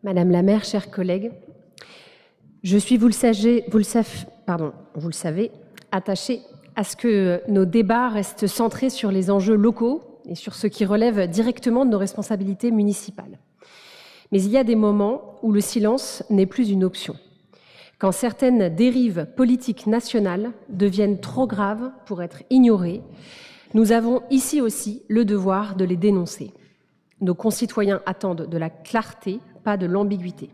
Madame la maire, chers collègues, je suis, vous le savez, attachée à ce que nos débats restent centrés sur les enjeux locaux et sur ce qui relève directement de nos responsabilités municipales. Mais il y a des moments où le silence n'est plus une option, quand certaines dérives politiques nationales deviennent trop graves pour être ignorées. Nous avons ici aussi le devoir de les dénoncer. Nos concitoyens attendent de la clarté, pas de l'ambiguïté.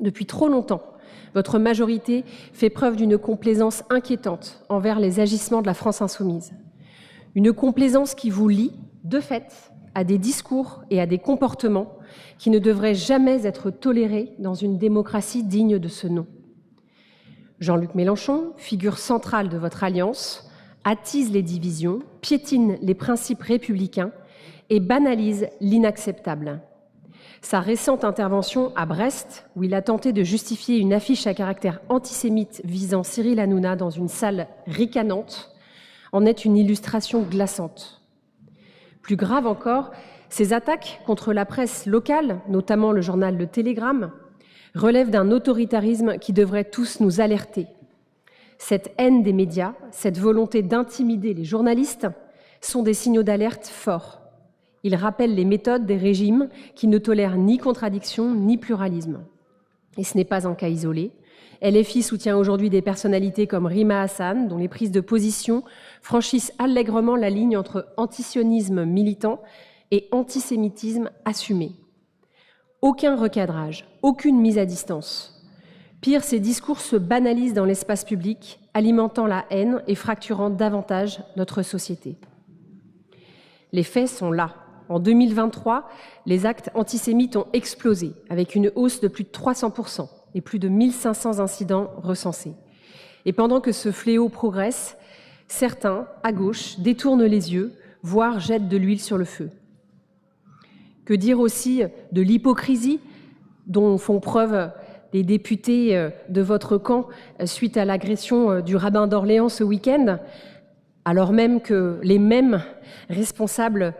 Depuis trop longtemps, votre majorité fait preuve d'une complaisance inquiétante envers les agissements de la France insoumise. Une complaisance qui vous lie, de fait, à des discours et à des comportements qui ne devraient jamais être tolérés dans une démocratie digne de ce nom. Jean-Luc Mélenchon, figure centrale de votre alliance, attise les divisions, piétine les principes républicains et banalise l'inacceptable. Sa récente intervention à Brest, où il a tenté de justifier une affiche à caractère antisémite visant Cyril Hanouna dans une salle ricanante, en est une illustration glaçante. Plus grave encore, ces attaques contre la presse locale, notamment le journal Le Télégramme, relèvent d'un autoritarisme qui devrait tous nous alerter. Cette haine des médias, cette volonté d'intimider les journalistes sont des signaux d'alerte forts. Ils rappellent les méthodes des régimes qui ne tolèrent ni contradiction ni pluralisme. Et ce n'est pas un cas isolé. LFI soutient aujourd'hui des personnalités comme Rima Hassan, dont les prises de position franchissent allègrement la ligne entre antisionisme militant et antisémitisme assumé. Aucun recadrage, aucune mise à distance. Pire, ces discours se banalisent dans l'espace public, alimentant la haine et fracturant davantage notre société. Les faits sont là. En 2023, les actes antisémites ont explosé, avec une hausse de plus de 300% et plus de 1500 incidents recensés. Et pendant que ce fléau progresse, certains, à gauche, détournent les yeux, voire jettent de l'huile sur le feu. Que dire aussi de l'hypocrisie dont font preuve les députés de votre camp suite à l'agression du rabbin d'Orléans ce week-end, alors même que les mêmes responsables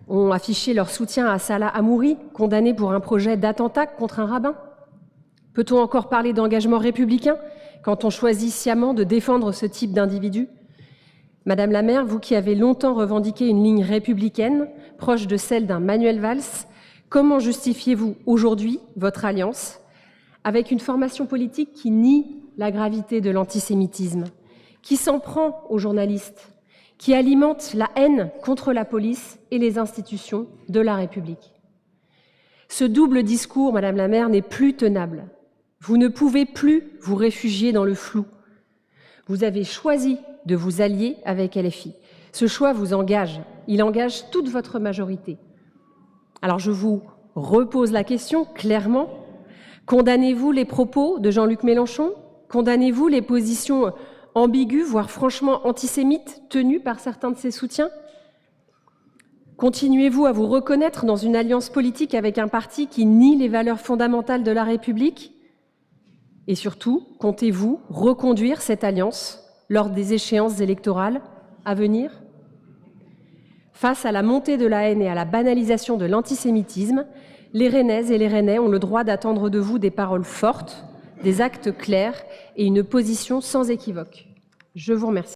ont affiché leur soutien à Salah Hamouri, condamné pour un projet d'attentat contre un rabbin? Peut-on encore parler d'engagement républicain quand on choisit sciemment de défendre ce type d'individu? Madame la maire, vous qui avez longtemps revendiqué une ligne républicaine, proche de celle d'un Manuel Valls, comment justifiez-vous aujourd'hui votre alliance avec une formation politique qui nie la gravité de l'antisémitisme, qui s'en prend aux journalistes, qui alimente la haine contre la police et les institutions de la République? Ce double discours, Madame la maire, n'est plus tenable. Vous ne pouvez plus vous réfugier dans le flou. Vous avez choisi de vous allier avec LFI. Ce choix vous engage. Il engage toute votre majorité. Alors je vous repose la question clairement. Condamnez-vous les propos de Jean-Luc Mélenchon? Condamnez-vous les positions ambiguës, voire franchement antisémites, tenues par certains de ses soutiens? Continuez-vous à vous reconnaître dans une alliance politique avec un parti qui nie les valeurs fondamentales de la République? Et surtout, comptez-vous reconduire cette alliance lors des échéances électorales à venir? Face à la montée de la haine et à la banalisation de l'antisémitisme, les Rennaises et les Rennais ont le droit d'attendre de vous des paroles fortes, des actes clairs et une position sans équivoque. Je vous remercie.